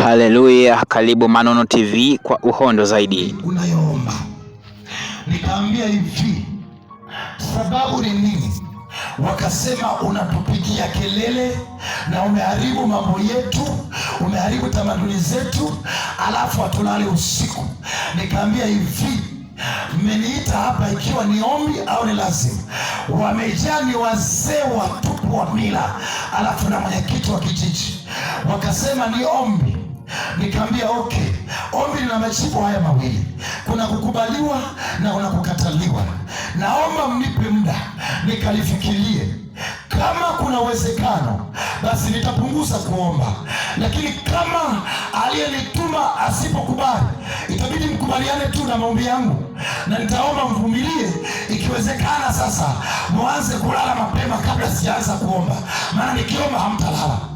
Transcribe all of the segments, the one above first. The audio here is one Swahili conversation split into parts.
Haleluya, karibu Manono TV kwa uhondo zaidi. Unayoomba nikaambia hivi, sababu ni nini? Wakasema unatupigia kelele na umeharibu mambo yetu, umeharibu tamaduni zetu, alafu hatulale usiku. Nikaambia hivi, mmeniita hapa ikiwa ni ombi au ni lazima? Wamejaa ni wazee watupu wa mila, alafu na mwenyekiti wa kijiji. Wakasema ni ombi. Nikaambia okay, ombi lina majibu haya mawili, kuna kukubaliwa na kuna kukataliwa. Naomba mnipe muda nikalifikirie. Kama kuna uwezekano basi nitapunguza kuomba, lakini kama aliyenituma asipokubali, itabidi mkubaliane tu na maombi yangu, na nitaomba mvumilie. Ikiwezekana sasa mwanze kulala mapema kabla sijaanza kuomba, maana nikiomba hamtalala.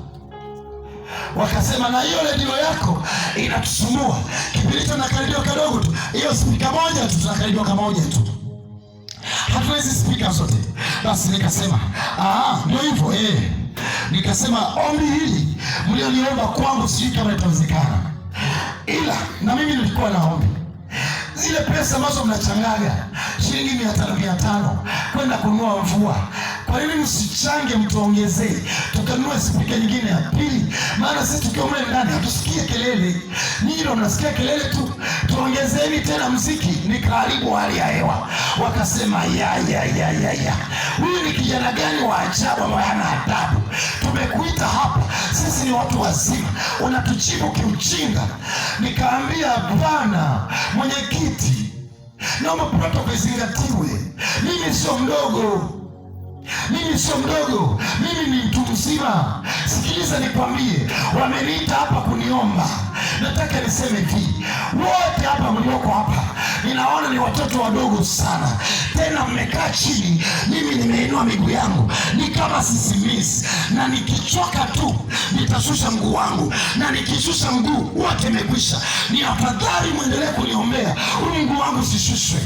Wakasema na hiyo redio yako inatusumbua, kipindi hicho nakaribia kadogo tu, hiyo spika moja tu tunakaribia kamoja tu, hatuwezi spika zote. Basi nikasema ndio hivyo nikasema ombi hili mlioniomba kwangu sijui kama itawezekana, ila na mimi nilikuwa na ombi. Zile pesa ambazo mnachangaga shilingi 500 kwenda kununua mvua, kwa nini msichange mtuongezee tukanunue spika nyingine ya pili? Maana sisi tukiwa mle ndani hatusikie kelele, nyinyi ndio mnasikia kelele tu, tuongezeni tena mziki. Nikaharibu hali ya hewa. Wakasema ya huyu ni kijana gani wa ajabu ambaye hana adabu? Tumekuita hapa, sisi ni watu wazima, unatujibu kiujinga. Nikaambia bwana mwenyekiti, naomba protokoli zingatiwe. Mimi sio mdogo, mimi ni mtu mzima. Sikiliza nikwambie, wameniita hapa kuniomba. Nataka niseme hivi, wote hapa mlioko hapa ninaona ni watoto wadogo sana, tena mmekaa chini. Mimi nimeinua miguu yangu ni kama sisimisi, na nikichoka tu nitashusha mguu wangu, na nikishusha mguu wote imekwisha. Ni afadhali muendelee kuniombea, huyu mguu wangu sishushwe.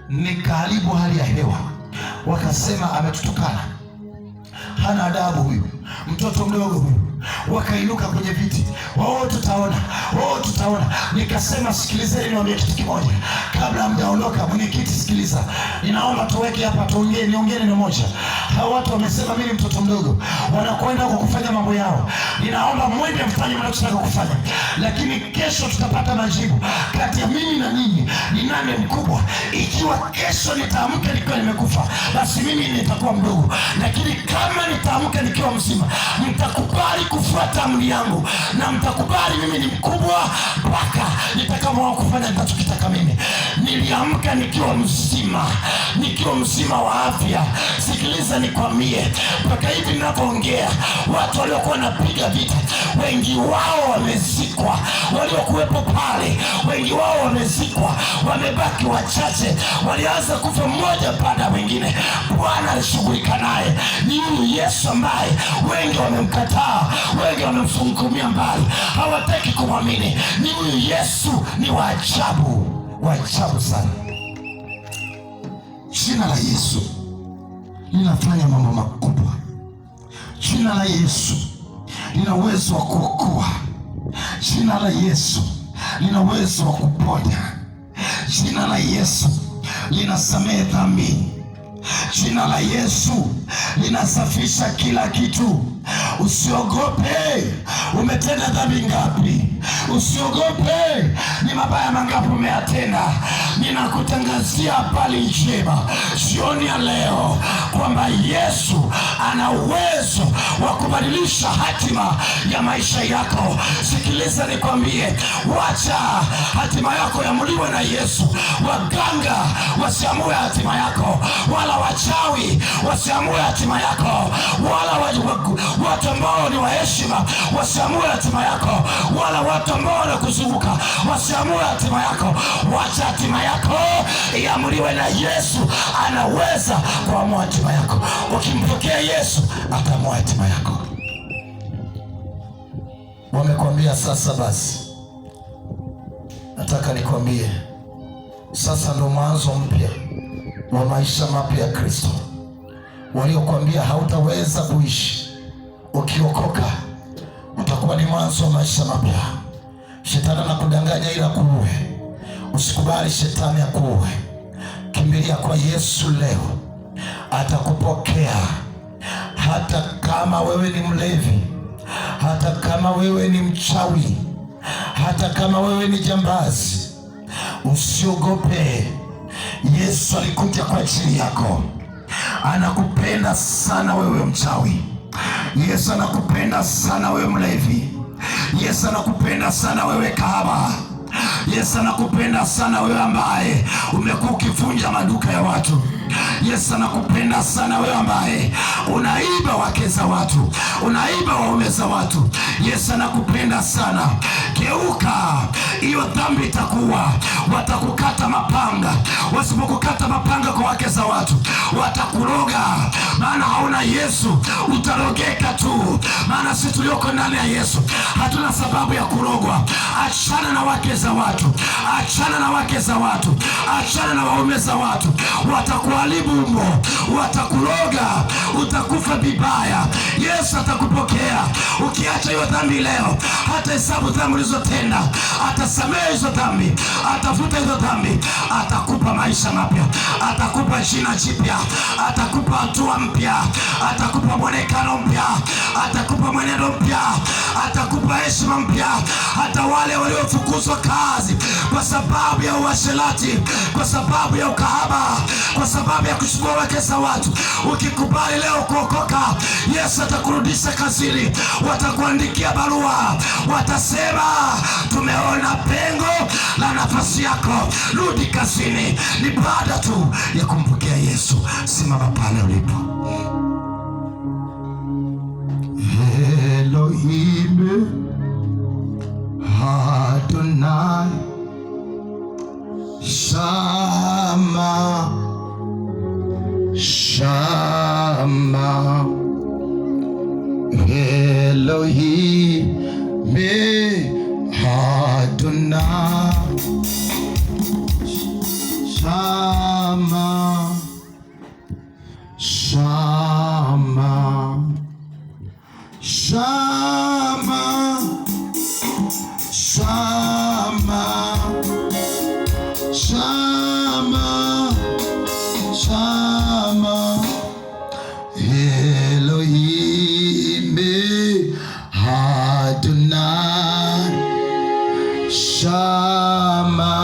Nikaharibu hali ya hewa. Wakasema ametutukana, hana adabu huyu, mtoto mdogo huyu. Wakainuka kwenye viti, tutaona. Nikasema sikilizeni, niwaambie kitu kimoja kabla mjaondoka. Mwenyekiti sikiliza, ninaomba tuweke hapa niongee neno moja. Hao watu wamesema mimi mtoto mdogo, wanakwenda kwa kufanya mambo yao. Ninaomba mwende mfanye mnachotaka kufanya, lakini kesho tutapata majibu kati ya mimi na ninyi ni nani mkubwa. Ikiwa kesho nitaamka nikiwa nimekufa, basi mimi nitakuwa mdogo, lakini kama nitaamka nikiwa mzima, mtakubali kufuata amri yangu na mtakubali mimi ni mkubwa mpaka nitakapoamua kufanya ninachokitaka mimi. Niliamka nikiwa mzima wa afya. Sikiliza nikwambie, mpaka hivi ninapoongea, watu waliokuwa wanapiga vita wengi wao wamezikwa, waliokuwepo pale wengi wao wamezikwa, wamebaki wachache. Walianza kufa mmoja baada ya mwingine. Bwana alishughulika naye. Ni huyu Yesu ambaye wengi wamemkataa, wengi wamemfungulia mbali, hawataki kumwamini. Ni huyu Yesu, ni wa ajabu sana. Jina la Yesu linafanya mambo makubwa. Jina la Yesu lina uwezo wa kuokoa. Jina la Yesu lina uwezo wa kuponya. Jina la Yesu linasamehe dhambi. Jina la Yesu linasafisha kila kitu. Usiogope umetenda dhambi ngapi, usiogope ni mabaya mangapi umeyatenda. Ninakutangazia habari njema jioni ya leo kwamba Yesu ana uwezo wa kubadilisha hatima ya maisha yako. Sikiliza nikwambie, wacha hatima yako yamuliwe na Yesu. Waganga wasiamue hatima yako, wala wachawi wasiamue hatima yako, wala watu ambao ni wa heshima wasiamue hatima yako, wala watu ambao wanakuzunguka wasiamue hatima yako. Wacha hatima yako iamuliwe na Yesu. Anaweza kuamua hatima yako. Ukimpokea Yesu ataamua hatima yako. Wamekwambia sasa, basi nataka nikwambie sasa ndo mwanzo mpya wa maisha mapya ya Kristo. Waliokwambia hautaweza kuishi ukiokoka, utakuwa ni mwanzo wa maisha mapya. Shetani anakudanganya ila kuue. Usikubali shetani akuue. Kimbilia kwa Yesu leo, atakupokea. Hata kama wewe ni mlevi, hata kama wewe ni mchawi, hata kama wewe ni jambazi, usiogope. Yesu alikuja kwa ajili yako. Anakupenda sana wewe mchawi. Yesu anakupenda sana wewe mlevi. Yesu anakupenda sana wewe kahaba. Yesu anakupenda sana wewe ambaye umekuwa ukivunja maduka ya watu. Yesu anakupenda sana wewe ambaye unaiba wake za watu, unaiba waume za watu. Yesu anakupenda sana. Geuka, hiyo dhambi itakuwa. Watakukata mapanga. Wasipokukata mapanga kwa wake za watu, watakuroga. Maana hauna Yesu, utarogeka tu. Maana sisi tulioko ndani ya Yesu hatuna sababu ya kurogwa. Achana na wake za watu, achana na wake za watu, achana na waume za watu. Watakuharibu umbo, watakuroga, utakufa vibaya. Yesu atakupokea ukiacha hiyo dhambi leo. Hata hesabu dhambi ulizotenda, atasamehe hizo dhambi, atafuta hizo dhambi, atakupa maisha mapya, atakupa jina jipya, atakupa hatua mpya, atakupa mwonekano mpya, atakupa mwenendo mpya, atakupa heshima mpya. Hata wale waliofukuzwa kazi kwa sababu ya uasherati, kwa sababu ya ukahaba, kwa sababu ya kuchukua wake za watu, ukikubali leo kuokoka, Yesu atakurudisha kazini. Watakuandikia barua, watasema tumeona pengo la nafasi yako, rudi kazini. Ni baada tu ya kumpokea Yesu. Simama pale ulipo. Elohim Adonai Shama Shama Elohim Adonai Shama Shama Shama Shama Shama Shama Elohim Adonai Shama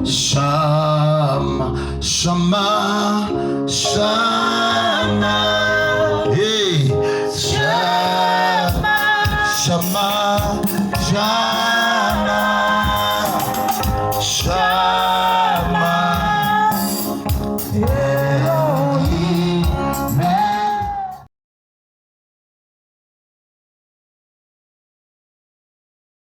Shama Shama Shama Hey Shama Shama Shama Shama